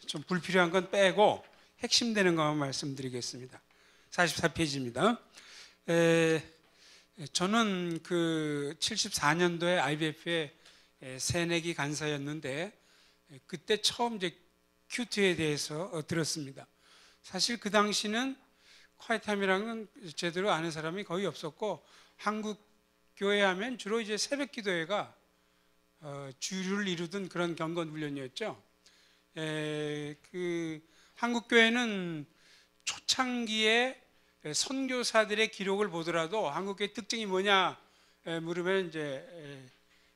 좀 불필요한 건 빼고 핵심되는 것만 말씀드리겠습니다. 44페이지입니다. 저는 그 74년도에 IBF의 새내기 간사였는데 그때 처음 이제 큐티에 대해서 들었습니다. 사실 그 당시는 콰이타임이라는 제대로 아는 사람이 거의 없었고 한국 교회 하면 주로 이제 새벽 기도회가 주류를 이루던 그런 경건 훈련이었죠. 그 한국 교회는 초창기에 선교사들의 기록을 보더라도 한국 교회 특징이 뭐냐 물으면 이제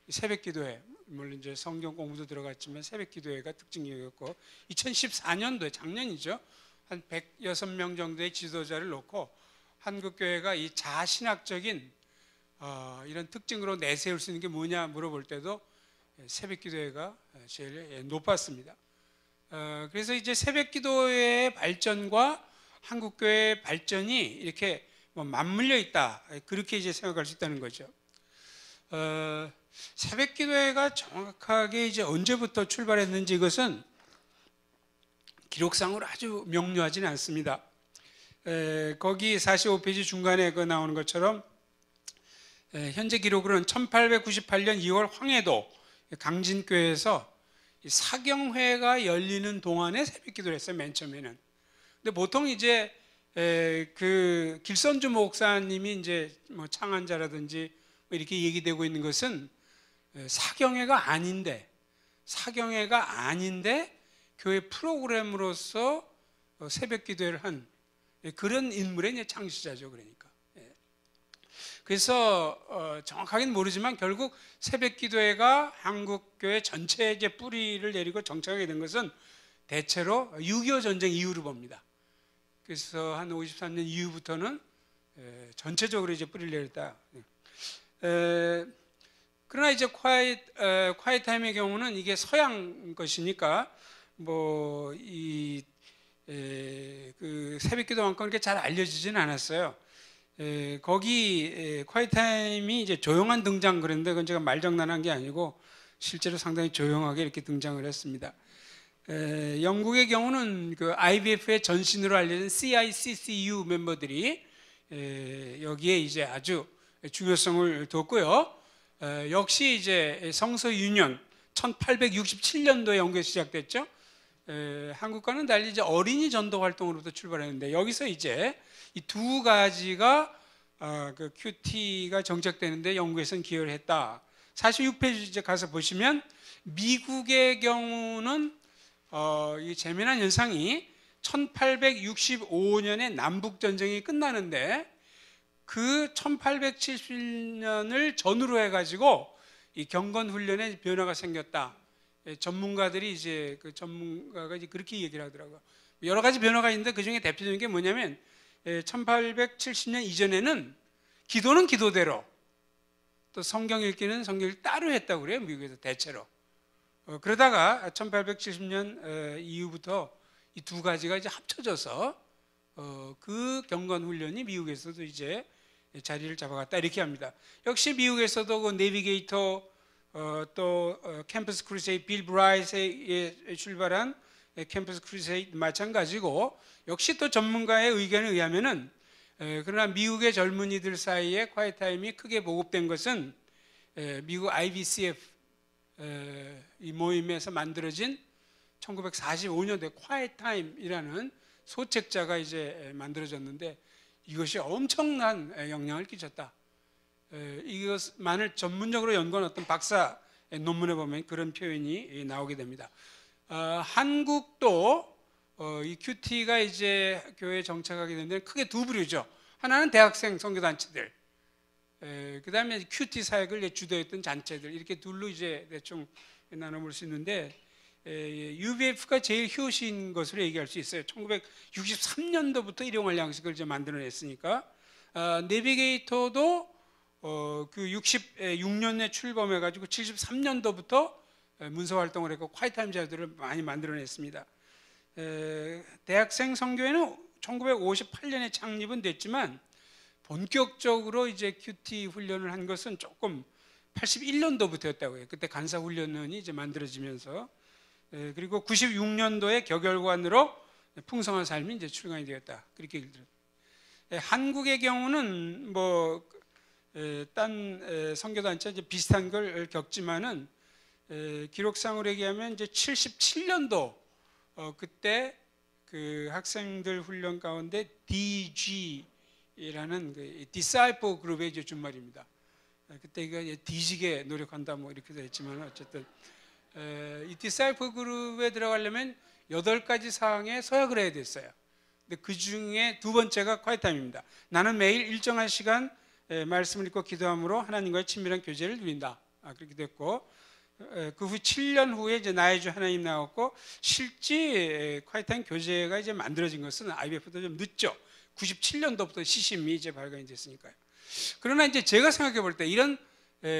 새벽 기도회, 물론 이제 성경 공부도 들어갔지만 새벽 기도회가 특징이었고 2014년도에 작년이죠. 한 106명 정도의 지도자를 놓고 한국 교회가 이 자신학적인 이런 특징으로 내세울 수 있는 게 뭐냐 물어볼 때도 새벽 기도회가 제일 높았습니다. 그래서 이제 새벽 기도회의 발전과 한국 교회의 발전이 이렇게 맞물려 있다, 그렇게 이제 생각할 수 있다는 거죠. 새벽 기도회가 정확하게 이제 언제부터 출발했는지 이것은 기록상으로 아주 명료하지는 않습니다. 거기 45페이지 중간에 나오는 것처럼 현재 기록으로는 1898년 2월 황해도 강진교회에서 사경회가 열리는 동안에 새벽 기도를 했어요, 맨 처음에는. 근데 보통 이제 그 길선주 목사님이 이제 뭐 창안자라든지 뭐 이렇게 얘기되고 있는 것은 사경회가 아닌데 교회 프로그램으로서 새벽 기도회를 한 그런 인물의 이제 창시자죠. 그러니까. 그래서 정확하게는 모르지만 결국 새벽 기도회가 한국 교회 전체에 이제 뿌리를 내리고 정착하게 된 것은 대체로 6.25 전쟁 이후로 봅니다. 그래서 한 53년 이후부터는 전체적으로 이제 뿌리를 내렸다. 그러나 이제 quiet time의 경우는 이게 서양 것이니까 뭐 그 새벽기도만큼 그렇게 잘 알려지지는 않았어요. 거기 quiet time이 이제 조용한 등장 그랬는데 그건 제가 말장난한 게 아니고 실제로 상당히 조용하게 이렇게 등장을 했습니다. 영국의 경우는 그 IBF의 전신으로 알려진 CICCU 멤버들이 여기에 이제 아주 중요성을 뒀고요. 역시 이제 성서 유년 1867년도에 영국에서 시작됐죠. 한국과는 달리 이제 어린이 전도 활동으로부터 출발했는데 여기서 이제 이 두 가지가 그 QT가 정착되는데 영국에서는 기여를 했다. 46페이지 이제 가서 보시면 미국의 경우는 이 재미난 현상이 1865년에 남북 전쟁이 끝나는데 그 1870년을 전후로 해가지고 이 경건 훈련에 변화가 생겼다. 전문가들이 이제 그 전문가가 이제 그렇게 얘기를 하더라고요. 여러 가지 변화가 있는데 그 중에 대표적인 게 뭐냐면 1870년 이전에는 기도는 기도대로 또 성경 읽기는 성경 읽기 따로 했다고 그래요. 미국에서 대체로. 그러다가 1870년 이후부터 이 두 가지가 이제 합쳐져서 그 경건 훈련이 미국에서도 이제 자리를 잡아갔다 이렇게 합니다. 역시 미국에서도 그 내비게이터 또 캠퍼스 크루세이드 빌 브라이트에 출발한 캠퍼스 크루세이드 마찬가지고 역시 또 전문가의 의견에 의하면은 그러나 미국의 젊은이들 사이에 quiet time이 크게 보급된 것은 미국 IBCF 이 모임에서 만들어진 1945년도에 quiet time이라는 소책자가 이제 만들어졌는데 이것이 엄청난 영향을 끼쳤다. 이것만을 전문적으로 연구한 어떤 박사 논문에 보면 그런 표현이 나오게 됩니다. 한국도 이 QT가 이제 교회에 정착하게 된 데는 크게 두 부류죠. 하나는 대학생 선교단체들, 그 다음에 QT 사역을 주도했던 단체들, 이렇게 둘로 이제 대충 나눠볼 수 있는데 UBF가 제일 효시인 것으로 얘기할 수 있어요. 1963년도부터 일용할 양식을 이제 만들어냈으니까 내비게이터도 그 66년에 출범해가지고 73년도부터 문서 활동을 했고 콰이타임 자들을 많이 만들어냈습니다. 대학생 선교회는 1958년에 창립은 됐지만 본격적으로 이제 QT 훈련을 한 것은 조금 81년도부터였다고 해요. 그때 간사 훈련원이 이제 만들어지면서 그리고 96년도에 격열관으로 풍성한 삶이 이제 출간이 되었다. 그렇게 얘기를 들었어요. 한국의 경우는 뭐 딴 선교단체 이제 비슷한 걸 겪지만은 기록상으로 얘기하면 이제 77년도 그때 그 학생들 훈련 가운데 DG라는 그 디사이플 그룹의 이제 준말입니다. 그때 이거 뒤지게 노력한다 뭐 이렇게 됐지만 어쨌든 이 디사이플 그룹에 들어가려면 8가지 사항에 서약을 해야 됐어요. 근데 그 중에 두 번째가 콰이타임입니다. 나는 매일 일정한 시간 말씀을 읽고 기도함으로 하나님과의 친밀한 교제를 누린다. 그렇게 됐고 그 후 7년 후에 이제 나의 주 하나님 나왔고 실제 콰이타임 교제가 이제 만들어진 것은 IBF도 좀 늦죠. 97년도부터 시심이 이제 발간이 됐으니까요. 그러나 이제 제가 생각해 볼 때 이런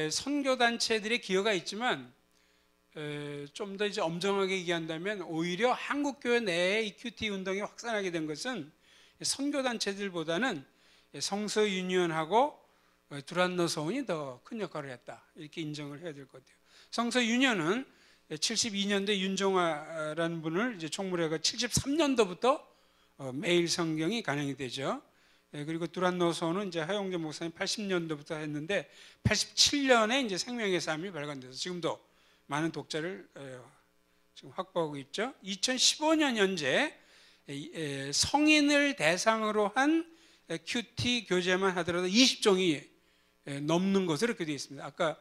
선교 단체들의 기여가 있지만 좀 더 이제 엄정하게 얘기한다면 오히려 한국 교회 내에 이 큐티 운동이 확산하게 된 것은 선교 단체들보다는 성서 유니온하고 두란노 서원이 더 큰 역할을 했다. 이렇게 인정을 해야 될 것 같아요. 성서 유니온은 72년도에 윤종화라는 분을 이제 총무회가 73년도부터 매일 성경이 간행이 되죠. 그리고 두란노 서원은 이제 하용재 목사님 80년도부터 했는데 87년에 이제 생명의 삶이 발간돼서 지금도 많은 독자를 지금 확보하고 있죠. 2015년 현재 성인을 대상으로 한 큐티 교제만 하더라도 20종이 넘는 것으로 이렇게 되어 있습니다. 아까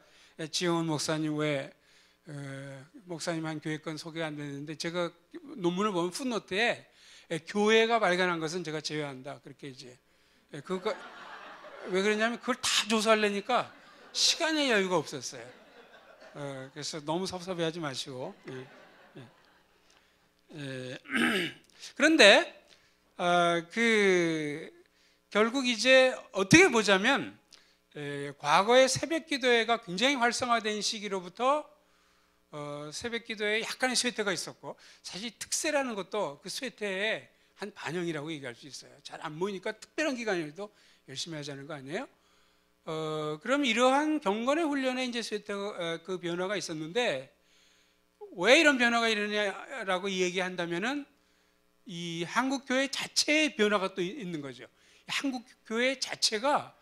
지영원 목사님 왜 목사님 한 교회건 소개가 안 되는데 제가 논문을 보면 풋노트에 교회가 발간한 것은 제가 제외한다. 그렇게 이제 그거 왜 그러냐면 그걸 다 조사하려니까 시간의 여유가 없었어요. 그래서 너무 섭섭해하지 마시고. 그런데 결국 이제 어떻게 보자면 과거의 새벽기도회가 굉장히 활성화된 시기로부터 새벽기도회에 약간의 쇠퇴가 있었고 사실 특세라는 것도 그 쇠퇴의 한 반영이라고 얘기할 수 있어요. 잘 안 모이니까 특별한 기간에도 열심히 하자는 거 아니에요? 그럼 이러한 경건의 훈련에 이제 그 변화가 있었는데 왜 이런 변화가 일어나냐라고 얘기한다면은 이 한국 교회 자체의 변화가 또 있는 거죠. 한국 교회 자체가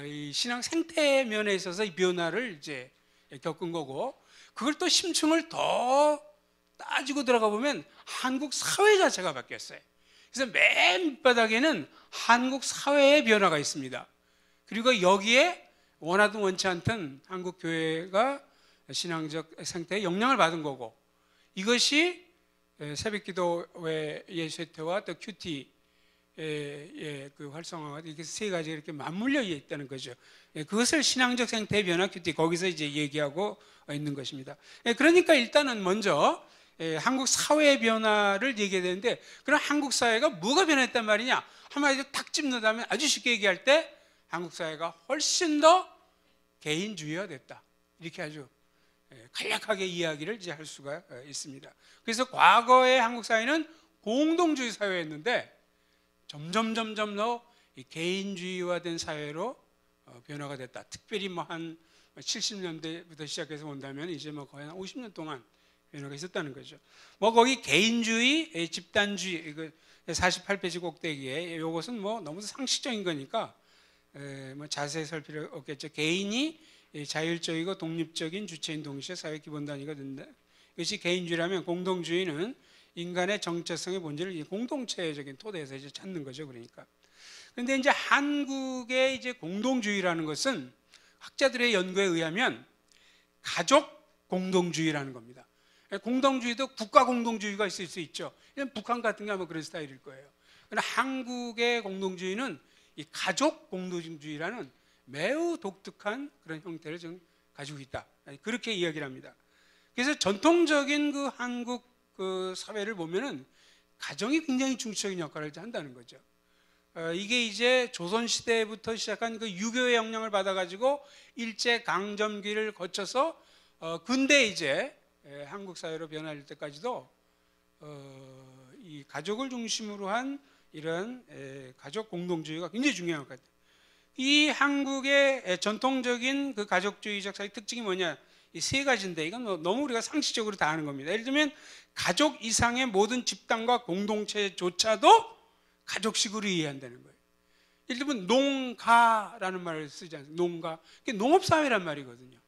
이 신앙 생태 면에 있어서 이 변화를 이제 겪은 거고 그걸 또 심층을 더 따지고 들어가 보면 한국 사회 자체가 바뀌었어요. 그래서 맨 밑바닥에는 한국 사회의 변화가 있습니다. 그리고 여기에 원하든 원치 않든 한국 교회가 신앙적 생태에 영향을 받은 거고 이것이 새벽기도회의 쇠퇴와 또 큐티 그 활성화가 이렇게 세 가지가 이렇게 맞물려 있다는 거죠. 그것을 신앙적 생태의 변화 큐티 거기서 이제 얘기하고 있는 것입니다. 그러니까 일단은 먼저 한국 사회의 변화를 얘기해야 되는데 그럼 한국 사회가 뭐가 변했단 말이냐? 한마디로 탁 짚는다면 아주 쉽게 얘기할 때 한국 사회가 훨씬 더 개인주의화 됐다. 이렇게 아주 간략하게 이야기를 이제 할 수가 있습니다. 그래서 과거의 한국 사회는 공동주의 사회였는데 점점 더 개인주의화된 사회로 변화가 됐다. 특별히 뭐 한 70년대부터 시작해서 본다면 이제 뭐 거의 한 50년 동안 변화가 있었다는 거죠. 뭐 거기 개인주의, 집단주의, 이거 48페이지 꼭대기에 이것은 뭐 너무 상식적인 거니까 뭐 자세히 살 필요 없겠죠. 개인이 자율적이고 독립적인 주체인 동시에 사회 기본 단위가 된다. 이것이 개인주의라면 공동주의는 인간의 정체성의 본질을 공동체적인 토대에서 이제 찾는 거죠. 그러니까. 그런데 이제 한국의 이제 공동주의라는 것은 학자들의 연구에 의하면 가족 공동주의라는 겁니다. 공동주의도 국가 공동주의가 있을 수 있죠. 북한 같은 게 아마 그런 스타일일 거예요. 그러나 한국의 공동주의는 이 가족 공동주의라는 매우 독특한 그런 형태를 좀 가지고 있다. 그렇게 이야기를 합니다. 그래서 전통적인 그 한국 그 사회를 보면은 가정이 굉장히 중추적인 역할을 한다는 거죠. 이게 이제 조선 시대부터 시작한 그 유교의 영향을 받아가지고 일제 강점기를 거쳐서 근대 이제 한국 사회로 변할 때까지도 이 가족을 중심으로 한 이런 가족 공동주의가 굉장히 중요한 것 같아요. 이 한국의 전통적인 그 가족주의적 사회 특징이 뭐냐? 이 세 가지인데 이건 너무 우리가 상식적으로 다 아는 겁니다. 예를 들면 가족 이상의 모든 집단과 공동체조차도 가족식으로 이해한다는 거예요. 예를 들면 농가라는 말을 쓰지 않습니까? 농가. 그게 농업사회란 말이거든요.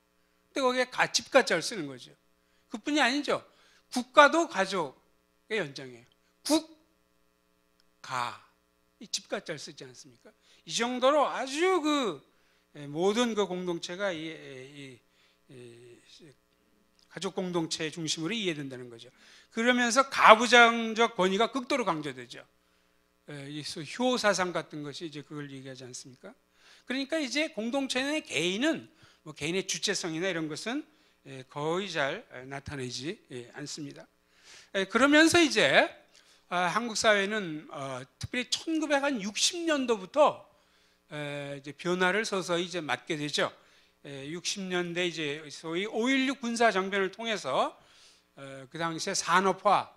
근데 거기에 집가자를 쓰는 거죠. 그뿐이 아니죠. 국가도 가족의 연장이에요. 국가. 이 집가자를 쓰지 않습니까? 이 정도로 아주 모든 그 공동체가 가족 공동체 중심으로 이해된다는 거죠. 그러면서 가부장적 권위가 극도로 강조되죠. 효사상 같은 것이 이제 그걸 얘기하지 않습니까? 그러니까 이제 공동체의 개인은 개인의 주체성이나 이런 것은 거의 잘 나타내지 않습니다. 그러면서 이제 한국 사회는 특별히 1960년도부터 이제 변화를 서서히 이제 맞게 되죠. 60년대 이제 소위 5.16 군사 정변을 통해서 그 당시에 산업화,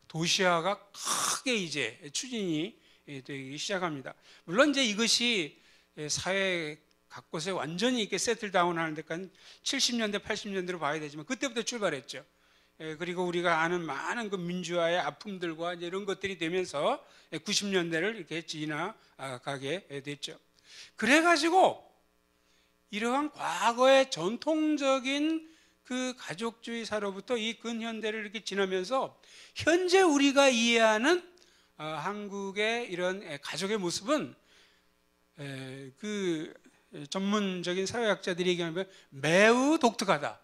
도시화가 크게 이제 추진이 되기 시작합니다. 물론 이제 이것이 사회 곳곳에 완전히 이렇게 세틀다운하는 데까지 70년대, 80년대로 봐야 되지만 그때부터 출발했죠. 그리고 우리가 아는 많은 그 민주화의 아픔들과 이제 이런 것들이 되면서 90년대를 이렇게 지나가게 됐죠. 그래가지고 이러한 과거의 전통적인 그 가족주의사로부터 이 근현대를 이렇게 지나면서 현재 우리가 이해하는 한국의 이런 가족의 모습은 그 전문적인 사회학자들이 얘기하면 매우 독특하다.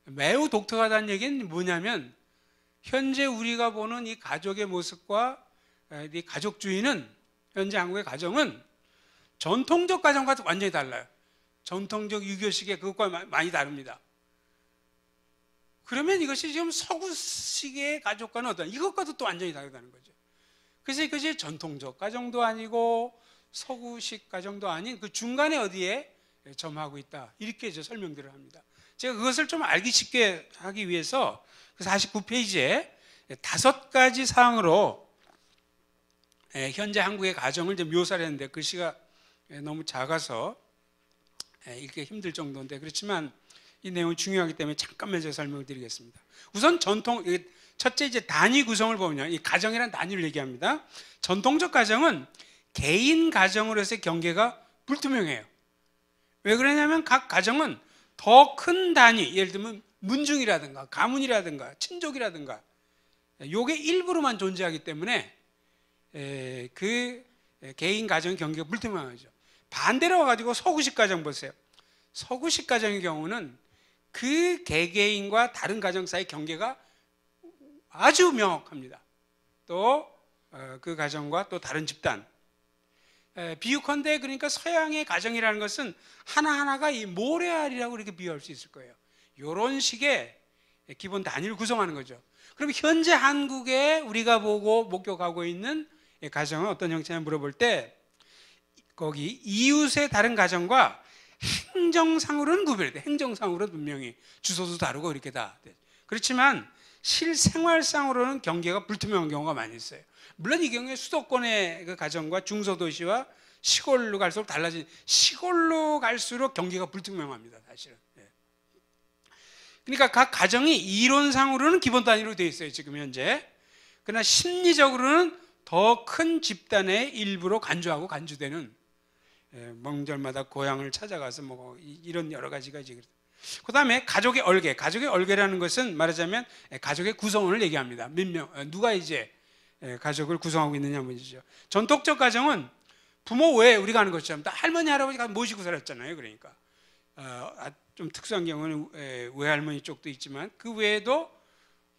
매우 독특하다는 얘기는 뭐냐면 현재 우리가 보는 이 가족의 모습과 이 가족주의는 현재 한국의 가정은 전통적 가정과 완전히 달라요. 전통적 유교식의 그것과 많이 다릅니다. 그러면 이것이 지금 서구식의 가족과는 어떤 이것과도 또 완전히 다르다는 거죠. 그래서 이것이 전통적 가정도 아니고 서구식 가정도 아닌 그 중간에 어디에 점하고 있다. 이렇게 이제 설명들을 합니다. 제가 그것을 좀 알기 쉽게 하기 위해서 49페이지에 5가지 사항으로 현재 한국의 가정을 이제 묘사를 했는데 글씨가 너무 작아서 읽기 힘들 정도인데 그렇지만 이 내용이 중요하기 때문에 잠깐만 제가 설명을 드리겠습니다. 우선 첫째 이제 단위 구성을 보면요. 이 가정이란 단위를 얘기합니다. 전통적 가정은 개인 가정으로서의 경계가 불투명해요. 왜 그러냐면 각 가정은 더 큰 단위, 예를 들면 문중이라든가 가문이라든가 친족이라든가 요게 일부로만 존재하기 때문에 그 개인 가정의 경계가 불투명하죠. 반대로 와가지고 서구식 가정 보세요. 서구식 가정의 경우는 그 개개인과 다른 가정 사이 경계가 아주 명확합니다. 또 그 가정과 또 다른 집단. 비유컨대 그러니까 서양의 가정이라는 것은 하나하나가 이 모래알이라고 이렇게 비유할 수 있을 거예요. 이런 식의 기본 단위를 구성하는 거죠. 그럼 현재 한국에 우리가 보고 목격하고 있는 가정은 어떤 형태냐 물어볼 때 거기 이웃의 다른 가정과 행정상으로는 구별돼. 행정상으로는 분명히 주소도 다르고 이렇게 다. 그렇지만 실생활상으로는 경계가 불투명한 경우가 많이 있어요. 물론 이 경우에 수도권의 그 가정과 중소도시와 시골로 갈수록 달라진 시골로 갈수록 경계가 불투명합니다. 사실은. 그러니까 각 가정이 이론상으로는 기본 단위로 되어 있어요. 지금 현재. 그러나 심리적으로는 더 큰 집단의 일부로 간주하고 간주되는 명절마다 고향을 찾아가서 뭐 이런 여러 가지가 이제. 그 다음에 가족의 얼개. 가족의 얼개라는 것은 말하자면 가족의 구성원을 얘기합니다. 몇 명, 누가 이제 가족을 구성하고 있느냐 문제죠. 전통적 가정은 부모 외에 우리가 하는 것처럼 다 할머니 할아버지가 모시고 살았잖아요. 그러니까 좀 특수한 경우는 외할머니 쪽도 있지만 그 외에도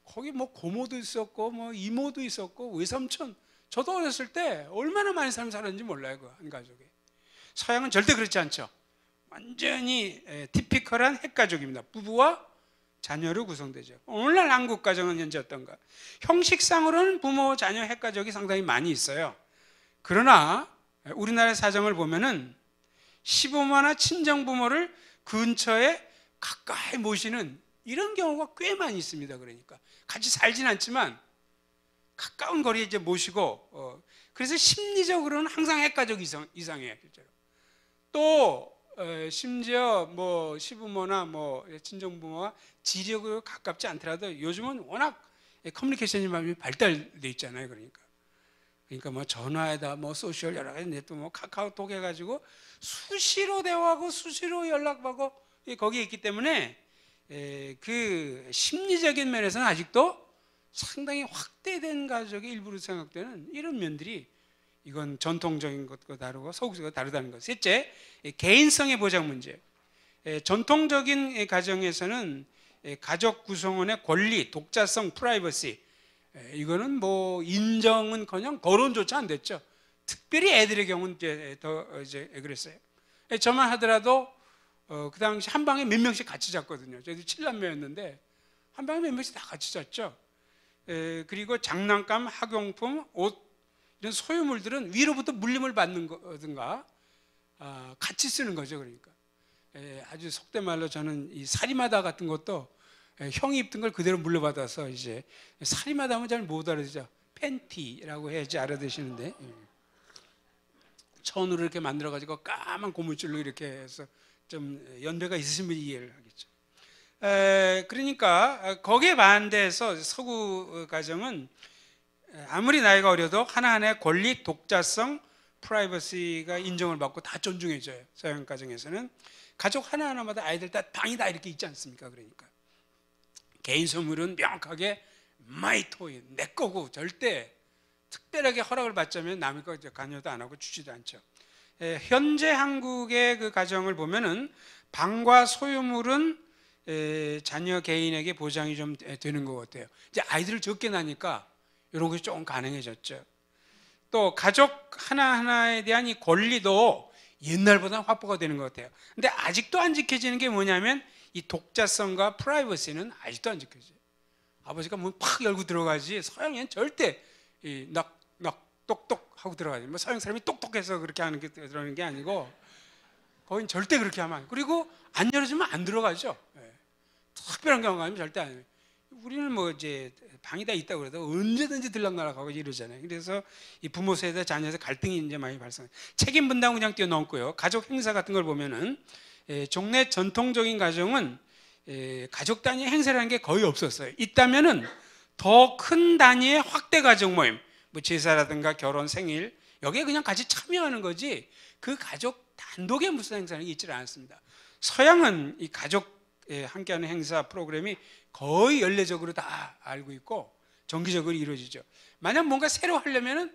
거기 뭐 고모도 있었고 뭐 이모도 있었고 외삼촌. 저도 어렸을 때 얼마나 많은 사람이 살았는지 몰라요. 그 한 가족에. 서양은 절대 그렇지 않죠. 완전히 티피컬한 핵가족입니다. 부부와 자녀로 구성되죠. 오늘날 한국 가정은 현재 어떤가? 형식상으로는 부모, 자녀, 핵가족이 상당히 많이 있어요. 그러나 우리나라의 사정을 보면은 시부모나 친정부모를 근처에 가까이 모시는 이런 경우가 꽤 많이 있습니다. 그러니까 같이 살진 않지만 가까운 거리에 이제 모시고 그래서 심리적으로는 항상 핵가족 이상해요. 실제로. 또 심지어 뭐 시부모나 뭐 친정부모와 지력으로 가깝지 않더라도 요즘은 워낙 커뮤니케이션이 많이 발달돼 있잖아요. 그러니까 뭐 전화에다 뭐 소셜 여러 가지 또 뭐 카카오톡 해가지고 수시로 대화하고 수시로 연락하고 거기에 있기 때문에 그 심리적인 면에서는 아직도 상당히 확대된 가족의 일부로 생각되는 이런 면들이, 이건 전통적인 것과 다르고 서구적과 다르다는 것. 셋째, 개인성의 보장 문제. 전통적인 가정에서는 가족 구성원의 권리, 독자성, 프라이버시, 이거는 뭐 인정은커녕 거론조차 안 됐죠. 특별히 애들의 경우는 이제 그랬어요. 저만 하더라도 그 당시 한 방에 몇 명씩 같이 잤거든요. 저희도 7남매였는데 한 방에 몇 명씩 다 같이 잤죠. 그리고 장난감, 학용품, 옷, 이런 소유물들은 위로부터 물림을 받는 거든가 같이 쓰는 거죠. 그러니까 아주 속된 말로 저는 이 사리마다 같은 것도 형이 입던 걸 그대로 물려받아서, 이제 사리마다 하면 잘 못 알아듣죠. 팬티라고 해야지 알아듣시는데, 천으로 이렇게 만들어 가지고 까만 고무줄로 이렇게 해서 좀 연배가 있으신 분이 이해를 하겠죠. 그러니까 거기에 반대해서 서구 가정은 아무리 나이가 어려도 하나하나의 권리, 독자성, 프라이버시가 인정을 받고 다 존중해줘요. 서양 가정에서는 가족 하나하나마다 아이들 다 방이다 이렇게 있지 않습니까? 그러니까 개인 소유물은 명확하게 my toy, 내 거고 절대 특별하게 허락을 받자면 남의 거 관여도 안 하고 주지도 않죠. 현재 한국의 그 가정을 보면은 방과 소유물은 자녀 개인에게 보장이 좀 되는 것 같아요. 이제 아이들을 적게 나니까 이런 것이 조금 가능해졌죠. 또 가족 하나하나에 대한 이 권리도 옛날보다 확보가 되는 것 같아요. 근데 아직도 안 지켜지는 게 뭐냐면 이 독자성과 프라이버시는 아직도 안 지켜져요. 아버지가 문 팍 열고 들어가지 서양에는 절대 똑똑 하고 들어가지. 뭐 서양 사람이 똑똑해서 그렇게 하는 게 들어가는 게 아니고 거긴 절대 그렇게 하면 안 돼요. 그리고 안 열어주면 안 들어가죠. 특별한 경우가 아니면 절대 안 해요. 우리는 뭐 이제 방이 다 있다고 그래도 언제든지 들락날락하고 이러잖아요. 그래서 이 부모 세대 자녀 세대 갈등이 이제 많이 발생해요. 책임 분담 그냥 뛰어넘고요. 가족 행사 같은 걸 보면은 종래 전통적인 가정은 가족 단위 행사라는 게 거의 없었어요. 있다면은 더 큰 단위의 확대 가족 모임, 뭐 제사라든가 결혼, 생일, 여기에 그냥 같이 참여하는 거지 그 가족 단독의 무슨 행사는 있지 않았습니다. 서양은 이 가족 함께하는 행사 프로그램이 거의 연례적으로 다 알고 있고 정기적으로 이루어지죠. 만약 뭔가 새로 하려면은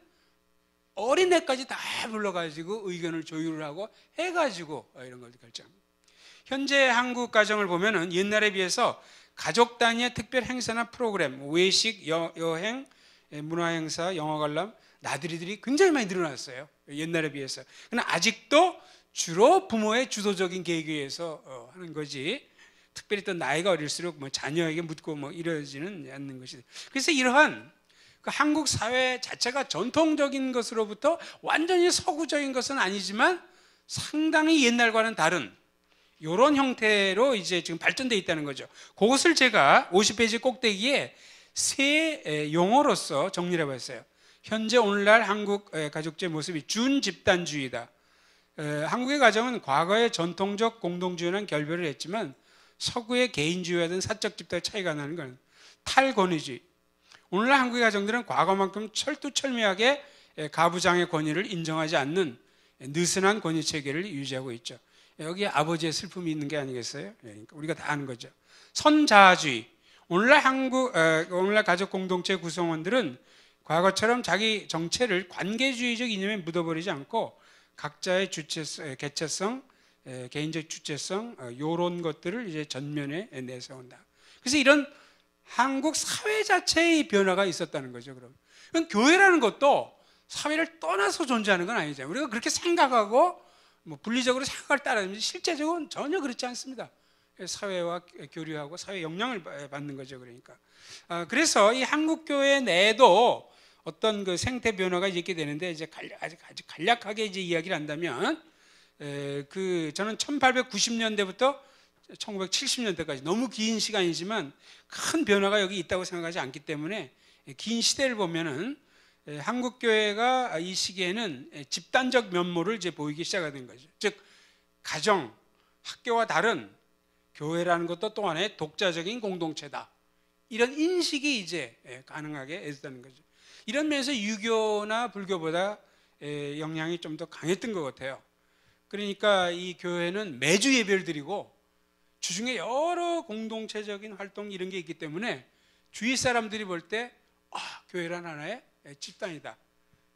어린애까지 다 불러가지고 의견을 조율을 하고 해가지고 이런 걸 결정합니다. 현재 한국 가정을 보면은 옛날에 비해서 가족 단위의 특별 행사나 프로그램, 외식, 여행, 문화행사, 영화 관람, 나들이들이 굉장히 많이 늘어났어요. 옛날에 비해서. 그러나 아직도 주로 부모의 주도적인 계획에 의해서 하는 거지, 특별히 또 나이가 어릴수록 뭐 자녀에게 묻고 뭐 이러지는 않는 것이죠. 그래서 이러한 그 한국 사회 자체가 전통적인 것으로부터 완전히 서구적인 것은 아니지만 상당히 옛날과는 다른 이런 형태로 이제 지금 발전되어 있다는 거죠. 그것을 제가 50페이지 꼭대기에 세 용어로서 정리를 해봤어요. 현재 오늘날 한국 가족주의 모습이 준집단주의다. 한국의 가정은 과거의 전통적 공동주의와는 결별을 했지만 서구의 개인주의와는 사적 집단의 차이가 나는 건 탈권위주의. 오늘날 한국의 가정들은 과거만큼 철두철미하게 가부장의 권위를 인정하지 않는 느슨한 권위 체계를 유지하고 있죠. 여기에 아버지의 슬픔이 있는 게 아니겠어요? 그러니까 우리가 다 아는 거죠. 선자주의. 오늘날 가족 공동체 구성원들은 과거처럼 자기 정체를 관계주의적 이념에 묻어버리지 않고 각자의 주체성, 개체성, 개인적 주체성, 이런 것들을 이제 전면에 내세운다. 그래서 이런 한국 사회 자체의 변화가 있었다는 거죠. 그럼 교회라는 것도 사회를 떠나서 존재하는 건 아니잖아요. 우리가 그렇게 생각하고 뭐 분리적으로 생각을 따르는지 실제적으로는 전혀 그렇지 않습니다. 사회와 교류하고 사회 영향을 받는 거죠. 그러니까 그래서 이 한국 교회 내에도 어떤 그 생태 변화가 있게 되는데, 이제 아주 간략하게 이제 이야기를 한다면, 저는 1890년대부터 1970년대까지 너무 긴 시간이지만 큰 변화가 여기 있다고 생각하지 않기 때문에 긴 시대를 보면은 한국 교회가 이 시기에는 집단적 면모를 이제 보이기 시작하는 거죠. 즉 가정, 학교와 다른 교회라는 것도 또 하나의 독자적인 공동체다. 이런 인식이 이제 가능하게 됐다는 거죠. 이런 면에서 유교나 불교보다 영향이 좀 더 강했던 것 같아요. 그러니까 이 교회는 매주 예배를 드리고 주중에 여러 공동체적인 활동 이런 게 있기 때문에 주위 사람들이 볼 때 교회란 하나의 집단이다.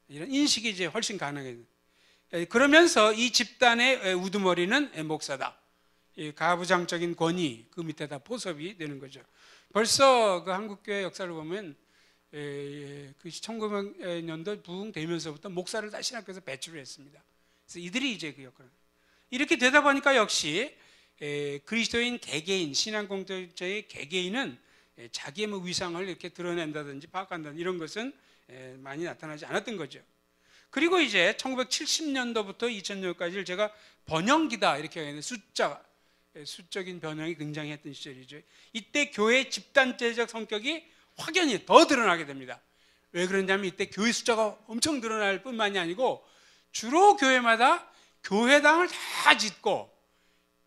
이런 인식이 이제 훨씬 가능해요. 그러면서 이 집단의 우두머리는 목사다. 가부장적인 권위 그 밑에다 포섭이 되는 거죠. 벌써 그 한국교회 역사를 보면 그 1900년도 부흥되면서부터 목사를 다 신학교에서 배출을 했습니다. 그래서 이들이 이제 그 역할을 이렇게 되다 보니까 역시 그리스도인 개개인 신앙 공동체의 개개인은 자기의 뭐 위상을 이렇게 드러낸다든지 파악한다든지 이런 것은 많이 나타나지 않았던 거죠. 그리고 이제 1970년도부터 2000년까지를 제가 번영기다 이렇게 하는 수적인 변형이 굉장히 했던 시절이죠. 이때 교회 집단제적 성격이 확연히 더 드러나게 됩니다. 왜 그러냐면 이때 교회 숫자가 엄청 늘어날 뿐만이 아니고 주로 교회마다 교회당을 다 짓고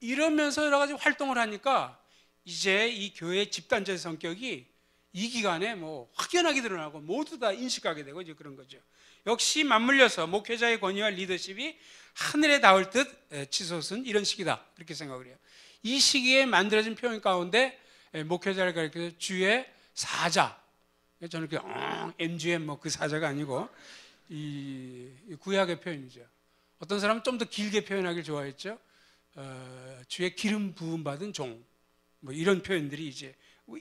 이러면서 여러 가지 활동을 하니까 이제 이 교회의 집단제적 성격이 이 기간에 뭐 확연하게 드러나고 모두 다 인식하게 되고 이제 그런 거죠. 역시 맞물려서 목회자의 권위와 리더십이 하늘에 닿을 듯 치솟은 이런 시기다 그렇게 생각을 해요. 이 시기에 만들어진 표현 가운데 목회자를 가리켜서 주의 사자, 저는 그 MGM 뭐 그 사자가 아니고 이 구약의 표현이죠. 어떤 사람은 좀 더 길게 표현하길 좋아했죠. 주의 기름 부음 받은 종, 뭐 이런 표현들이 이제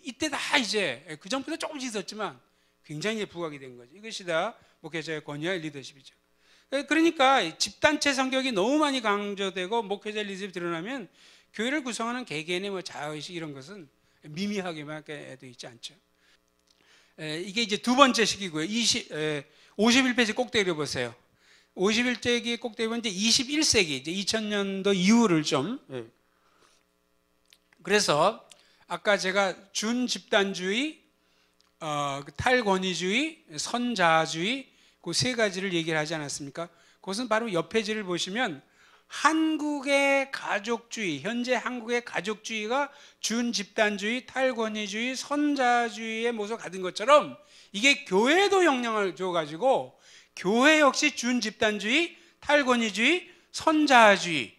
이때 다 이제 그 전부터 조금씩 있었지만 굉장히 부각이 된 거죠. 이것이 다 목회자의 권위와 리더십이죠. 그러니까 집단체 성격이 너무 많이 강조되고 목회자 리더십이 드러나면 교회를 구성하는 개개인의 뭐 자아의식 이런 것은 미미하게만 되어 있지 않죠. 이게 이제 두 번째 시기고요. 51페이지 꼭대기를 보세요. 51세기 꼭대기 보면 이제 21세기, 이제 2000년도 이후를 좀. 그래서 아까 제가 준집단주의, 탈권위주의, 선자주의 그 세 가지를 얘기를 하지 않았습니까? 그것은 바로 옆 페이지를 보시면 한국의 가족주의, 현재 한국의 가족주의가 준집단주의, 탈권위주의, 선자주의의 모습을 가진 것처럼 이게 교회에도 영향을 줘가지고 교회 역시 준집단주의, 탈권위주의, 선자주의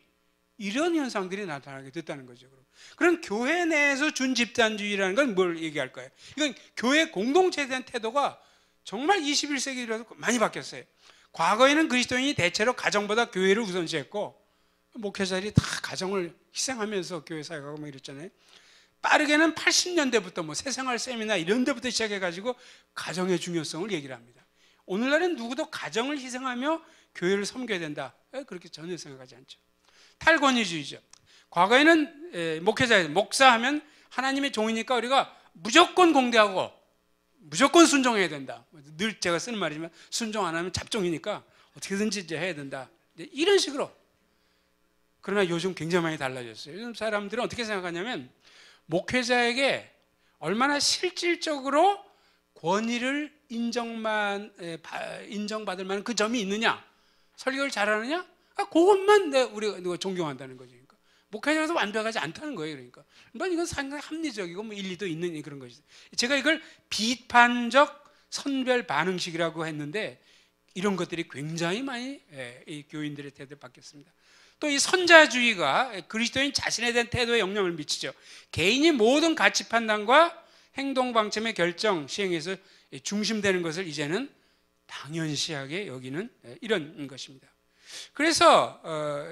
이런 현상들이 나타나게 됐다는 거죠. 그럼 교회 내에서 준집단주의라는 건 뭘 얘기할까요? 이건 교회 공동체에 대한 태도가 정말 21세기라도 많이 바뀌었어요. 과거에는 그리스도인이 대체로 가정보다 교회를 우선시했고 목회자들이 다 가정을 희생하면서 교회 사역하고 뭐 이랬잖아요. 빠르게는 80년대부터 뭐 새생활 세미나 이런 데부터 시작해가지고 가정의 중요성을 얘기를 합니다. 오늘날은 누구도 가정을 희생하며 교회를 섬겨야 된다. 그렇게 전혀 생각하지 않죠. 탈권위주의죠. 과거에는 목사하면 하나님의 종이니까 우리가 무조건 공대하고 무조건 순종해야 된다. 늘 제가 쓰는 말이지만 순종 안 하면 잡종이니까 어떻게든지 이제 해야 된다. 이런 식으로. 그러나 요즘 굉장히 많이 달라졌어요. 요즘 사람들은 어떻게 생각하냐면 목회자에게 얼마나 실질적으로 권위를 인정받을 만한 그 점이 있느냐, 설교를 잘하느냐, 그것만 우리가 존경한다는 거죠. 그러니까 목회자라서 완벽하지 않다는 거예요. 그러니까 이건 상당히 합리적이고 뭐 일리도 있는 그런 것이죠. 제가 이걸 비판적 선별 반응식이라고 했는데 이런 것들이 굉장히 많이 이 교인들의 태도에 바뀌었습니다. 또 이 선자주의가 그리스도인 자신에 대한 태도에 영향을 미치죠. 개인이 모든 가치 판단과 행동 방침의 결정 시행에서 중심되는 것을 이제는 당연시하게 여기는 이런 것입니다. 그래서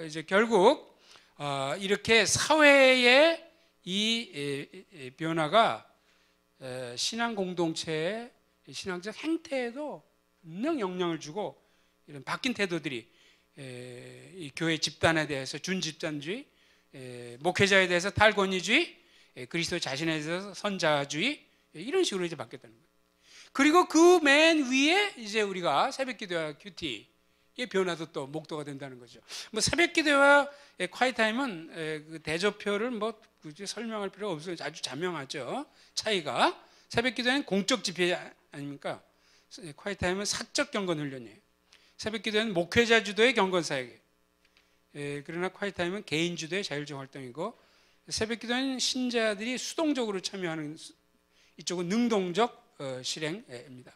이제 결국 이렇게 사회의 이 변화가 신앙 공동체의 신앙적 행태에도 분명 영향을 주고 이런 바뀐 태도들이 이 교회 집단에 대해서 준집단주의, 목회자에 대해서 탈권위주의, 그리스도 자신에 대해서 선자주의 이런 식으로 이제 바뀌었다는 거예요. 그리고 그 맨 위에 이제 우리가 새벽기도와 큐티의 변화도 또 목도가 된다는 거죠. 뭐 새벽기도와 콰이타임은 그 대조표를 뭐 굳이 설명할 필요가 없어요. 아주 자명하죠. 차이가. 새벽기도는 공적 집회 아닙니까? 콰이타임은 사적 경건 훈련이에요. 새벽기도는 목회자 주도의 경건 사역이에요. 그러나 콰이타임은 개인주도의 자율적 활동이고, 새벽기도는 신자들이 수동적으로 참여하는, 이쪽은 능동적 실행입니다.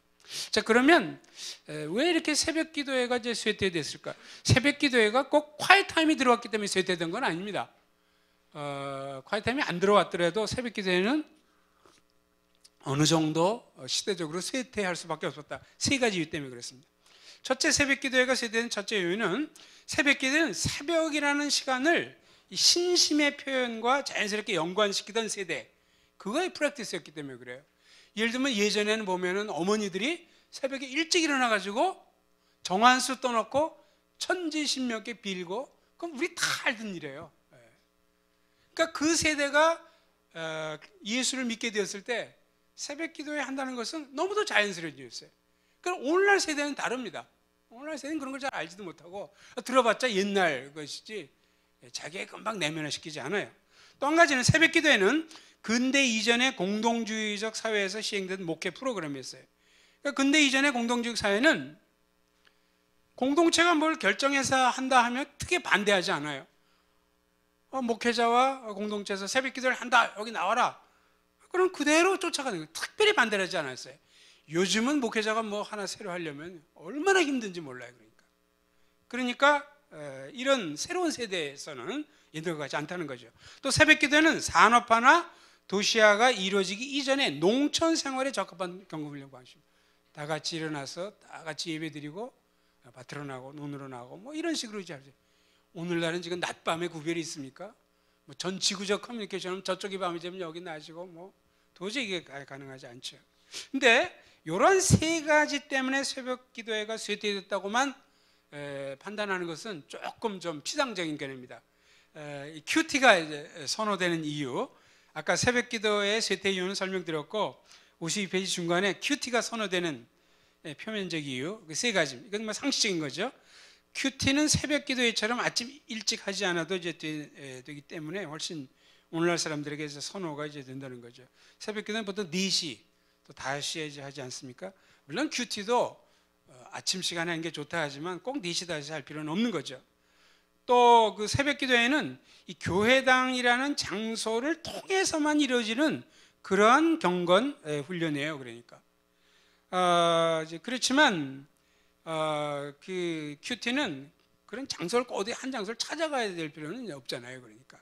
자, 그러면 왜 이렇게 새벽기도회가 이제 쇠퇴됐을까? 새벽기도회가 꼭 콰이타임이 들어왔기 때문에 쇠퇴된 건 아닙니다. 콰이타임이 안 들어왔더라도 새벽기도회는 어느 정도 시대적으로 쇠퇴할 수밖에 없었다. 세 가지 이유 때문에 그렇습니다. 첫째, 새벽기도회가 쇠퇴된 첫째 이유는, 새벽기도는 새벽이라는 시간을 이 신심의 표현과 자연스럽게 연관시키던 세대, 그거의 프랙티스였기 때문에 그래요. 예를 들면 예전에는 보면은 어머니들이 새벽에 일찍 일어나가지고 정한수 떠놓고 천지신명께 빌고, 그럼 우리 다 알던 일이에요. 그러니까 그 세대가 예수를 믿게 되었을 때 새벽 기도회 한다는 것은 너무도 자연스러운 일이었어요. 그럼 오늘날 세대는 다릅니다. 오늘날 세대는 그런 걸 잘 알지도 못하고 들어봤자 옛날 것이지 자기의 금방 내면화시키지 않아요. 또 한 가지는 새벽 기도회는 근대 이전의 공동주의적 사회에서 시행된 목회 프로그램이었어요. 그러니까 근대 이전의 공동주의 사회는 공동체가 뭘 결정해서 한다 하면 크게 반대하지 않아요. 목회자와 공동체에서 새벽 기도를 한다, 여기 나와라, 그럼 그대로 쫓아가는 거예요. 특별히 반대를 하지 않았어요. 요즘은 목회자가 뭐 하나 새로 하려면 얼마나 힘든지 몰라요. 그러니까 이런 새로운 세대에서는 예전과 같지 않다는 거죠. 또 새벽 기도는 산업화나 도시화가 이루어지기 이전에 농촌 생활에 적합한 경험을 방식입니다. 다 같이 일어나서 다 같이 예배드리고 밭으로 나가고 논으로 나가고 뭐 이런 식으로 이제 하죠. 오늘날은 지금 낮밤에 구별이 있습니까? 뭐 전 지구적 커뮤니케이션은 저쪽이 밤이 되면 여기 낮이고 뭐 도저히 이게 가능하지 않죠. 근데 이런 세 가지 때문에 새벽 기도회가 쇠퇴됐다고만 판단하는 것은 조금 좀 피상적인 견해입니다. 이 큐티가 이제 선호되는 이유, 아까 새벽 기도의 쇠퇴 이유는 설명드렸고 52페이지 중간에 큐티가 선호되는 표면적 이유, 그 세 가지. 이건 뭐 상식적인 거죠. 큐티는 새벽 기도회처럼 아침 일찍 하지 않아도 이제 되기 때문에 훨씬 오늘날 사람들에게 선호가 이제 된다는 거죠. 새벽 기도는 보통 4시 또 5시에 이제 하지 않습니까? 물론 큐티도 아침 시간에 하는 게 좋다 하지만 꼭 4시 5시 할 필요는 없는 거죠. 또 그 새벽 기도회는 이 교회당이라는 장소를 통해서만 이루어지는 그러한 경건 훈련이에요. 그러니까 그렇지만 그 큐티는 그런 장소를 꼭 어디 한 장소를 찾아가야 될 필요는 없잖아요. 그러니까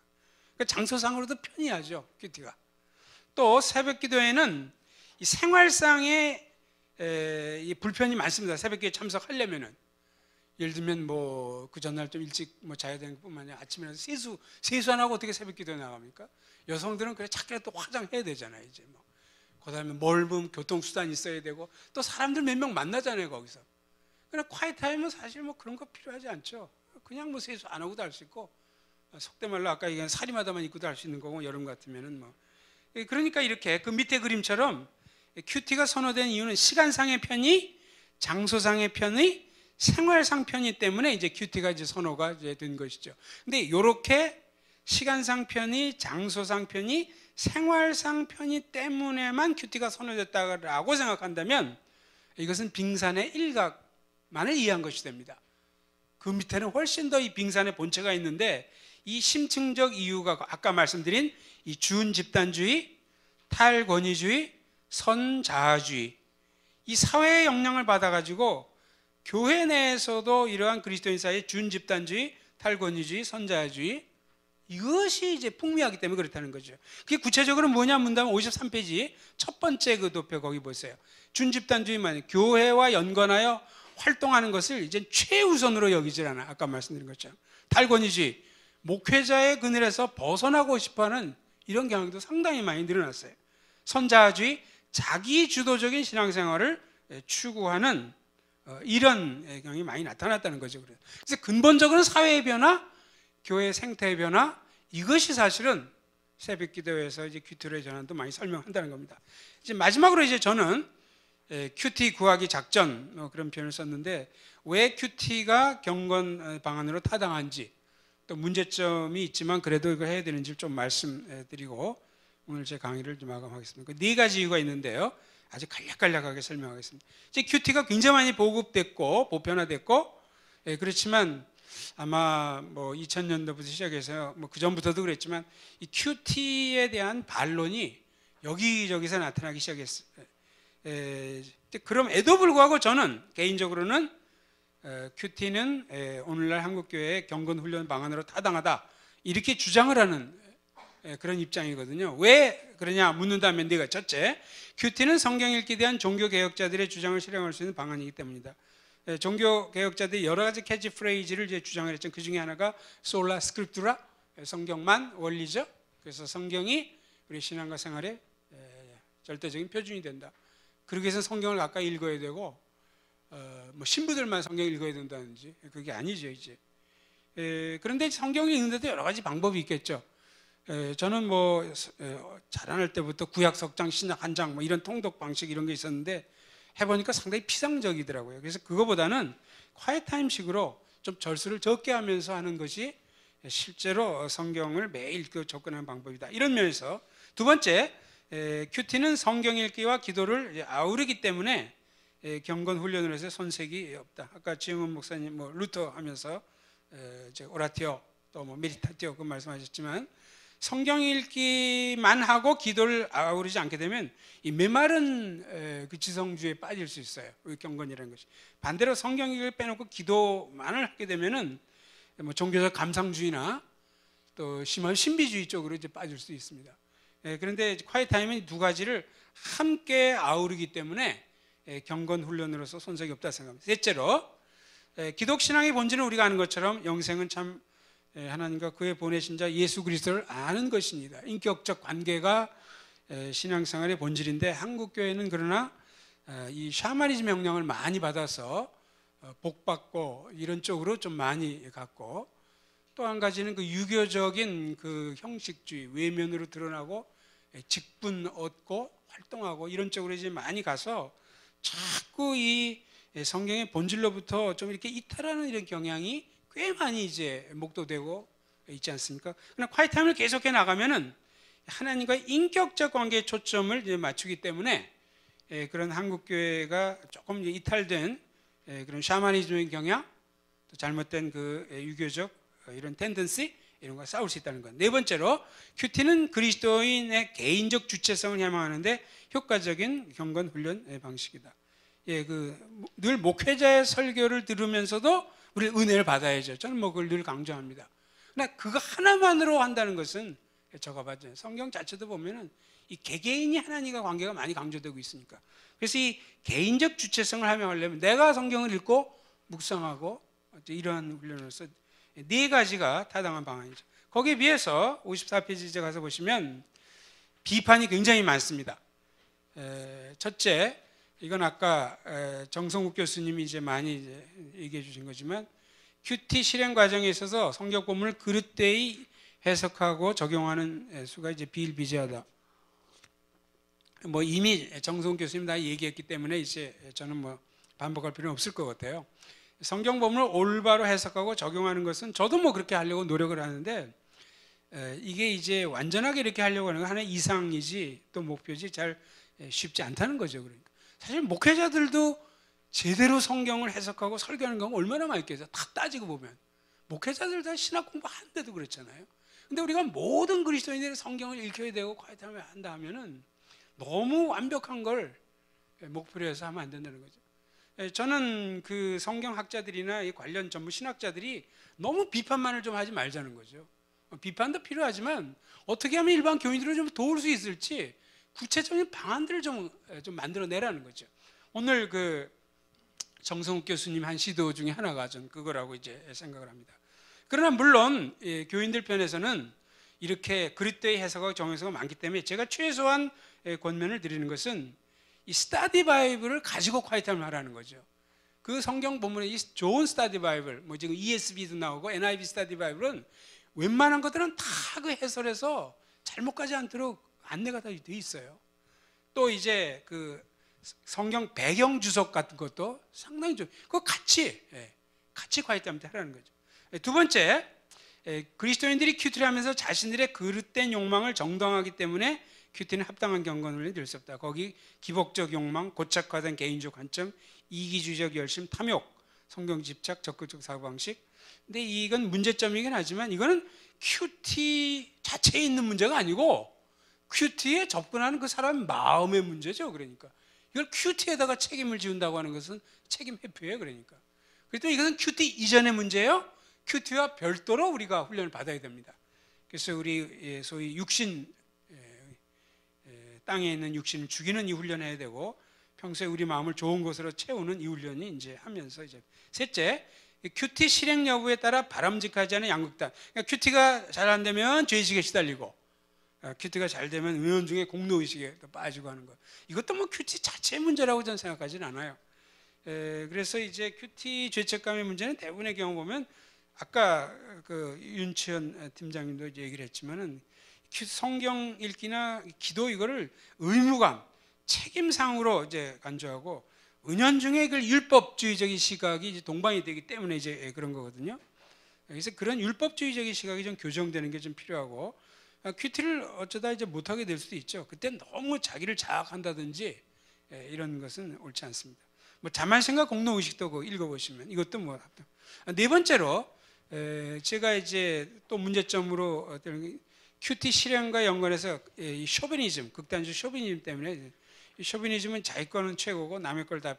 장소상으로도 편리하죠, 큐티가. 또 새벽 기도회는 이 생활상의 이 불편이 많습니다. 새벽 기도에 참석하려면은 예를 들면 뭐 그 전날 좀 일찍 뭐 자야 되는 뿐만 아니라 아침이라도 세수 안 하고 어떻게 새벽 기도에 나갑니까? 여성들은 그래 자기라도 화장해야 되잖아요. 이제 뭐 그다음에 멀면 교통수단이 있어야 되고 또 사람들 몇 명 만나잖아요 거기서. 그러나 콰이타임은 사실 뭐 그런 거 필요하지 않죠. 그냥 뭐 세수 안 하고도 할 수 있고, 속된 말로 아까 얘기한 사리마다만 입고도 할 수 있는 거고, 여름 같으면은 뭐. 그러니까 이렇게 그 밑에 그림처럼 큐티가 선호된 이유는 시간상의 편의, 장소상의 편의, 생활상 편의 때문에 이제 큐티가 이제 선호가 이제 된 것이죠. 근데 이렇게 시간상 편의, 장소상 편의, 생활상 편의 때문에만 큐티가 선호됐다고 생각한다면 이것은 빙산의 일각만을 이해한 것이 됩니다. 그 밑에는 훨씬 더 이 빙산의 본체가 있는데, 이 심층적 이유가 아까 말씀드린 이 준집단주의, 탈권위주의, 선자주의, 이 사회의 영향을 받아가지고 교회 내에서도 이러한 그리스도인 사이의 준집단주의, 탈권위주의, 선자주의, 이것이 이제 풍미하기 때문에 그렇다는 거죠. 그게 구체적으로 뭐냐 문다면 53페이지 첫 번째 그 도표 거기 보세요. 준집단주의만 교회와 연관하여 활동하는 것을 이제 최우선으로 여기질 않아. 아까 말씀드린 것처럼 탈권위주의, 목회자의 그늘에서 벗어나고 싶어하는 이런 경향도 상당히 많이 늘어났어요. 선자주의, 자기 주도적인 신앙생활을 추구하는 이런 경향이 많이 나타났다는 거죠. 그래서 근본적으로는 사회의 변화, 교회 생태의 변화, 이것이 사실은 새벽 기도회에서 이제 큐티의 전환도 많이 설명한다는 겁니다. 이제 마지막으로 이제 저는 큐티 구하기 작전 그런 표현을 썼는데, 왜 큐티가 경건 방안으로 타당한지, 또 문제점이 있지만 그래도 이걸 해야 되는지 좀 말씀드리고 오늘 제 강의를 좀 마감하겠습니다. 네 가지 이유가 있는데요. 아주 간략간략하게 설명하겠습니다. 이제 큐티가 굉장히 많이 보급됐고 보편화됐고, 그렇지만 아마 뭐 2000년도부터 시작해서 뭐 그 전부터도 그랬지만 이 큐티에 대한 반론이 여기저기서 나타나기 시작했어요. 그럼에도 불구하고 저는 개인적으로는 큐티는 오늘날 한국교회의 경건훈련 방안으로 타당하다 이렇게 주장을 하는 그런 입장이거든요. 왜 그러냐 묻는다면 네가 첫째, 큐티는 성경 읽기에 대한 종교개혁자들의 주장을 실행할 수 있는 방안이기 때문이다. 종교개혁자들이 여러 가지 캐치프레이즈를 이제 주장을 했죠. 그 중에 하나가 솔라 스크립투라, 성경만 원리죠. 그래서 성경이 우리 신앙과 생활의 절대적인 표준이 된다. 그러기 위해서 성경을 가까이 읽어야 되고 뭐 신부들만 성경을 읽어야 된다든지 그게 아니죠 이제. 그런데 성경을 읽는데도 여러 가지 방법이 있겠죠. 저는 뭐 자라날 때부터 구약 석장, 신약 한 장 뭐 이런 통독 방식 이런 게 있었는데 해보니까 상당히 피상적이더라고요. 그래서 그거보다는 콰이트 타임식으로 좀 절수를 적게 하면서 하는 것이 실제로 성경을 매일 접근하는 방법이다. 이런 면에서 두 번째, 큐티는 성경 읽기와 기도를 아우르기 때문에 경건 훈련을 해서 손색이 없다. 아까 지영은 목사님 뭐 루터 하면서 이제 오라티오 또 뭐 메디타티오 그 말씀하셨지만 성경 읽기만 하고 기도를 아우르지 않게 되면 이 메마른 그 지성주의에 빠질 수 있어요. 경건이라는 것이. 반대로 성경 읽기를 빼놓고 기도만을 하게 되면은 뭐 종교적 감상주의나 또 심한 신비주의 쪽으로 이제 빠질 수 있습니다. 그런데 콰이트 타임은 두 가지를 함께 아우르기 때문에 경건 훈련으로서 손색이 없다 생각합니다. 셋째로 기독 신앙의 본질은 우리가 아는 것처럼 영생은 참 하나님과 그의 보내신 자 예수 그리스도를 아는 것입니다. 인격적 관계가 신앙생활의 본질인데 한국 교회는 그러나 이 샤머니즘 영향을 많이 받아서 복받고 이런 쪽으로 좀 많이 갔고, 또 한 가지는 그 유교적인 그 형식주의 외면으로 드러나고 직분 얻고 활동하고 이런 쪽으로 이제 많이 가서 자꾸 이 성경의 본질로부터 좀 이렇게 이탈하는 이런 경향이 꽤 많이 이제 목도되고 있지 않습니까? 그러나 콰이트 타임을 계속해 나가면은 하나님과의 인격적 관계에 초점을 이제 맞추기 때문에 그런 한국 교회가 조금 이탈된 그런 샤머니즘의 경향, 또 잘못된 그 유교적 이런 텐던시 이런 거 싸울 수 있다는 것. 네 번째로 큐티는 그리스도인의 개인적 주체성을 희망하는데 효과적인 경건 훈련 방식이다. 늘 목회자의 설교를 들으면서도 우리 은혜를 받아야죠. 저는 뭐 그걸 늘 강조합니다. 그러나 그거 하나만으로 한다는 것은 저가 봤죠. 성경 자체도 보면은 이 개개인이 하나님과 관계가 많이 강조되고 있으니까. 그래서 이 개인적 주체성을 함양하려면 내가 성경을 읽고 묵상하고 이러한 훈련으로서 네 가지가 타당한 방안이죠. 거기에 비해서 54페이지에 가서 보시면 비판이 굉장히 많습니다. 첫째, 이건 아까 정성욱 교수님이 이제 많이 이제 얘기해 주신 거지만 큐티 실행 과정에 있어서 성경 본문을 그릇되이 해석하고 적용하는 수가 이제 비일비재하다. 뭐 이미 정성욱 교수님 다 얘기했기 때문에 이제 저는 뭐 반복할 필요는 없을 것 같아요. 성경 본문을 올바로 해석하고 적용하는 것은 저도 뭐 그렇게 하려고 노력을 하는데 이게 이제 완전하게 이렇게 하려고 하는 건 하나의 이상이지 또 목표지 잘 쉽지 않다는 거죠. 그러니까 사실 목회자들도 제대로 성경을 해석하고 설교하는 건 얼마나 많이 있겠어요. 다 따지고 보면 목회자들 다 신학 공부하는데도 그렇잖아요. 근데 우리가 모든 그리스도인들이 성경을 읽혀야 되고 콰이트하면 한다 하면은 너무 완벽한 걸 목표로 해서 하면 안 된다는 거죠. 저는 그 성경학자들이나 이 관련 전문 신학자들이 너무 비판만을 좀 하지 말자는 거죠. 비판도 필요하지만 어떻게 하면 일반 교인들을 좀 도울 수 있을지 구체적인 방안들을 좀 만들어내라는 거죠. 오늘 그 정성욱 교수님 한 시도 중에 하나가 전 그거라고 이제 생각을 합니다. 그러나 물론 교인들 편에서는 이렇게 그릇되이 해석하고 정해서가 많기 때문에 제가 최소한 권면을 드리는 것은 이 스타디 바이블을 가지고 콰이트타임을 하라는 거죠. 그 성경 본문에 이 좋은 스타디 바이블, 뭐 지금 ESV도 나오고 NIV 스타디 바이블은 웬만한 것들은 다 그 해설해서 잘못 가지 않도록 안내가 다 돼 있어요. 또 이제 그 성경 배경 주석 같은 것도 상당히 좀 그거 같이 콰이트타임 때 하라는 거죠. 두 번째, 그리스도인들이 큐티를 하면서 자신들의 그릇된 욕망을 정당하기 때문에 큐티는 합당한 경건을 될 수 없다. 거기 기복적 욕망, 고착화된 개인적 관점, 이기주의적 열심, 탐욕, 성경 집착, 적극적 사고방식, 근데 이건 문제점이긴 하지만 이거는 큐티 자체에 있는 문제가 아니고 큐티에 접근하는 그 사람 마음의 문제죠. 그러니까 이걸 큐티에다가 책임을 지운다고 하는 것은 책임 회피예요. 그러니까 그래도 이것은 큐티 이전의 문제예요. 큐티와 별도로 우리가 훈련을 받아야 됩니다. 그래서 우리 소위 육신, 땅에 있는 육신을 죽이는 이 훈련을 해야 되고 평소에 우리 마음을 좋은 것으로 채우는 이 훈련이 이제 하면서 이제 셋째, 큐티 실행 여부에 따라 바람직하지 않은 양극단. 그러니까 큐티가 잘 안 되면 죄의식에 시달리고 큐티가 잘 되면 은연중에 공로의식에 빠지고 하는 것. 이것도 뭐 큐티 자체의 문제라고 저는 생각하지는 않아요. 그래서 이제 큐티 죄책감의 문제는 대부분의 경우 보면 아까 그 윤치현 팀장님도 이제 얘기를 했지만은 성경 읽기나 기도 이거를 의무감, 책임상으로 이제 간주하고 은연중에 그 율법주의적인 시각이 이제 동반이 되기 때문에 이제 그런 거거든요. 그래서 그런 율법주의적인 시각이 좀 교정되는 게 좀 필요하고 큐티를 어쩌다 이제 못하게 될 수도 있죠. 그때 너무 자기를 자학한다든지 이런 것은 옳지 않습니다. 뭐 자만심과 공로의식도 그 읽어보시면 이것도 뭐 네 번째로 제가 이제 또 문제점으로 큐티 실행과 연관해서 이 쇼비니즘, 극단적 쇼비니즘 때문에 이 쇼비니즘은 자기 거는 최고고 남의 걸 다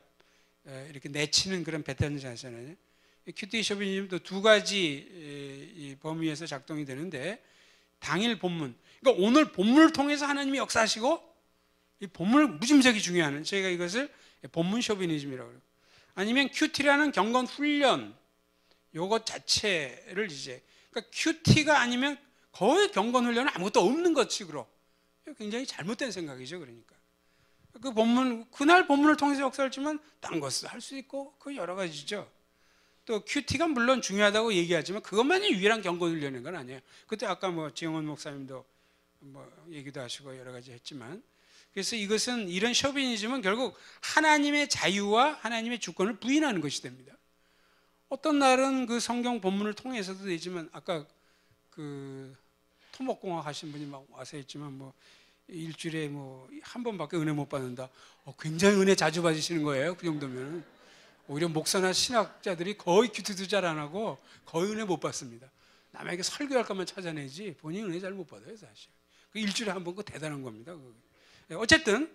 이렇게 내치는 그런 패턴이잖아요. 큐티 쇼비니즘도 두 가지 이 범위에서 작동이 되는데 당일 본문, 그러니까 오늘 본문을 통해서 하나님이 역사하시고 이 본문을 무짐작이 중요한 저희가 이것을 본문 쇼비니즘이라고 그래요. 아니면 큐티라는 경건 훈련 요것 자체를 이제 그러니까 큐티가 아니면 거의 경건 훈련은 아무것도 없는 것 식으로 굉장히 잘못된 생각이죠. 그러니까 그 본문 그날 본문을 통해서 역사했지만 딴 것을 할 수 있고 그 여러 가지죠. 또 큐티가 물론 중요하다고 얘기하지만 그것만이 유일한 경건 훈련인 건 아니에요. 그때 아까 뭐 지영원 목사님도 뭐 얘기도 하시고 여러 가지 했지만 그래서 이것은 이런 쇼비니즘은 결국 하나님의 자유와 하나님의 주권을 부인하는 것이 됩니다. 어떤 날은 그 성경 본문을 통해서도 되지만 아까 그 토목공학 하신 분이 막 와서 했지만 뭐 일주일에 뭐 한 번밖에 은혜 못 받는다. 굉장히 은혜 자주 받으시는 거예요. 그 정도면 오히려 목사나 신학자들이 거의 큐티도 잘 안 하고 거의 은혜 못 받습니다. 남에게 설교할 것만 찾아내지 본인 은혜 잘 못 받아요 사실. 그 일주일에 한 번 그 대단한 겁니다. 어쨌든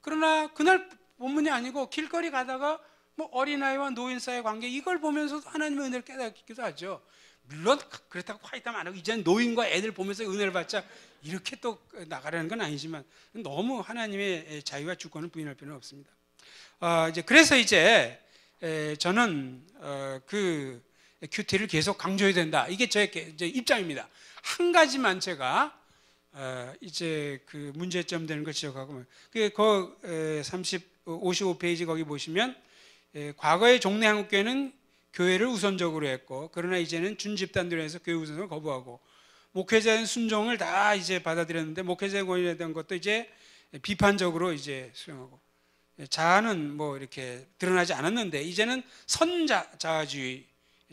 그러나 그날 본문이 아니고 길거리 가다가 뭐 어린아이와 노인 사이의 관계 이걸 보면서도 하나님의 은혜를 깨닫기도 하죠. 물론 그렇다고 화이트하면 안 하고 이제는 노인과 애들 보면서 은혜를 받자 이렇게 또 나가라는 건 아니지만 너무 하나님의 자유와 주권을 부인할 필요는 없습니다. 이제 그래서 이제 저는 그 큐티를 계속 강조해야 된다. 이게 저의 입장입니다. 한 가지만 제가 이제 그 문제점 되는 걸 지적하고 그 55페이지 거기 보시면 과거의 종래 한국교회는 교회를 우선적으로 했고 그러나 이제는 준집단들을 해서 교회 우선을 거부하고 목회자의 순종을 다 이제 받아들였는데 목회자의 권위에 대한 것도 이제 비판적으로 이제 수용하고 자아는 뭐 이렇게 드러나지 않았는데 이제는 선자주의,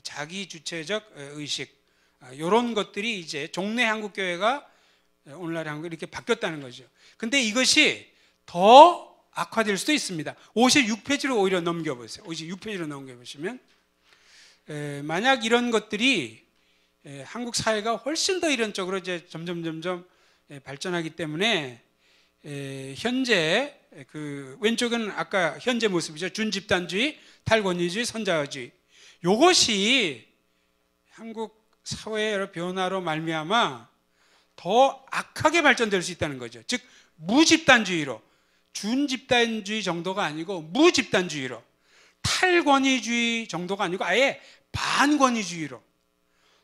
자기 주체적 의식 이런 것들이 이제 종래 한국교회가 오늘날의 한국 이렇게 바뀌었다는 거죠. 근데 이것이 더 악화될 수도 있습니다. 56페이지로 오히려 넘겨보세요. 56페이지로 넘겨보시면 만약 이런 것들이 한국 사회가 훨씬 더 이런 쪽으로 이제 점점 발전하기 때문에 현재 그 왼쪽은 아까 현재 모습이죠. 준집단주의, 탈권위주의, 선자주의. 이것이 한국 사회의 여러 변화로 말미암아 더 악하게 발전될 수 있다는 거죠. 즉 무집단주의로 준집단주의 정도가 아니고 무집단주의로 탈권위주의 정도가 아니고 아예 반권위주의로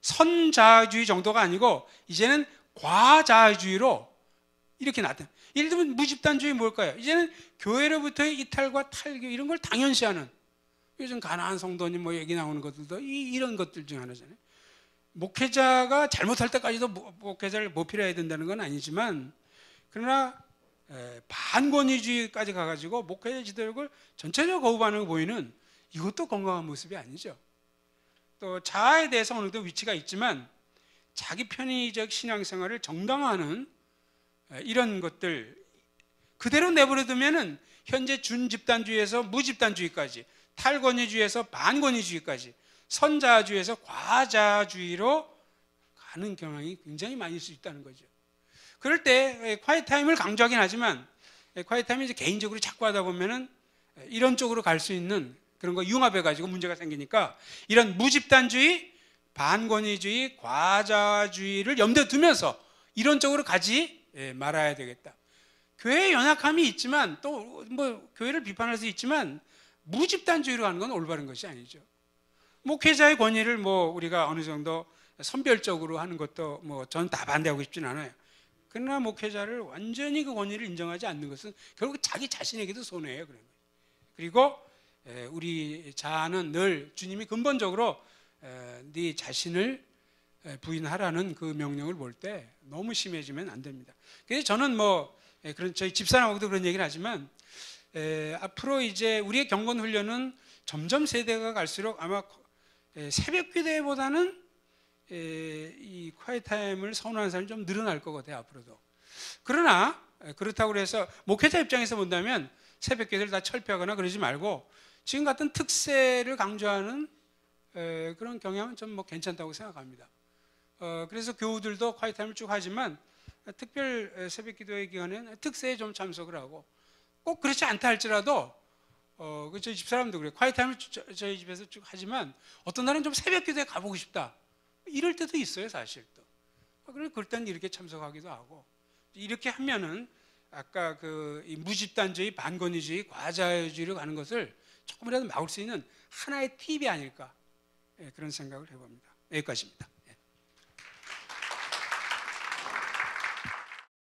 선자주의 정도가 아니고 이제는 과자주의로 이렇게 나타나. 예를 들면 무집단주의 뭘까요? 이제는 교회로부터의 이탈과 탈교 이런 걸 당연시하는 요즘 가난한 성도님 뭐 얘기 나오는 것들도 이런 것들 중 하나잖아요. 목회자가 잘못할 때까지도 목회자를 모필해야 된다는 건 아니지만 그러나 반권위주의까지 가가지고 목회자 지도력을 전체적으로 거부하는 거 보이는 이것도 건강한 모습이 아니죠. 또 자아에 대해서 어느 정도 위치가 있지만 자기 편의적 신앙생활을 정당화하는 이런 것들 그대로 내버려두면은 현재 준집단주의에서 무집단주의까지 탈권위주의에서 반권위주의까지 선자주의에서 과자주의로 가는 경향이 굉장히 많을 수 있다는 거죠. 그럴 때 quiet time을 강조하긴 하지만 quiet time이 이제 개인적으로 자꾸 하다 보면은 이런 쪽으로 갈 수 있는 그런 거 융합해 가지고 문제가 생기니까 이런 무집단주의, 반권위주의, 과자주의를 염두에 두면서 이런 쪽으로 가지 말아야 되겠다. 교회의 연약함이 있지만 또 뭐 교회를 비판할 수 있지만 무집단주의로 가는 건 올바른 것이 아니죠. 목회자의 권위를 뭐 우리가 어느 정도 선별적으로 하는 것도 뭐 저는 다 반대하고 싶진 않아요. 그러나 목회자를 완전히 그 권위를 인정하지 않는 것은 결국 자기 자신에게도 손해예요. 그리고 우리 자아는 늘 주님이 근본적으로 네 자신을 부인하라는 그 명령을 볼 때 너무 심해지면 안 됩니다. 그래서 저는 뭐 그런 저희 집사람하고도 그런 얘기를 하지만 앞으로 이제 우리의 경건 훈련은 점점 세대가 갈수록 아마 새벽 기도회보다는 이 quiet time을 선호하는 사람이 좀 늘어날 것 같아요, 앞으로도. 그러나 그렇다고 해서 목회자 입장에서 본다면 새벽 기도를 다 철폐하거나 그러지 말고 지금 같은 특세를 강조하는 그런 경향은 좀 뭐 괜찮다고 생각합니다. 그래서 교우들도 quiet time을 쭉 하지만 특별 새벽 기도회 기간에는 특세에 좀 참석을 하고 꼭 그렇지 않다 할지라도 저희 집사람도 그래요. quiet time을 저희 집에서 쭉 하지만 어떤 날은 좀 새벽 기도회 가보고 싶다. 이럴 때도 있어요, 사실 또. 그럴 때는 이렇게 참석하기도 하고. 이렇게 하면은 아까 이 무집단주의, 반권위주의, 과자주의로 가는 것을 조금이라도 막을 수 있는 하나의 팁이 아닐까 그런 생각을 해봅니다. 여기까지입니다.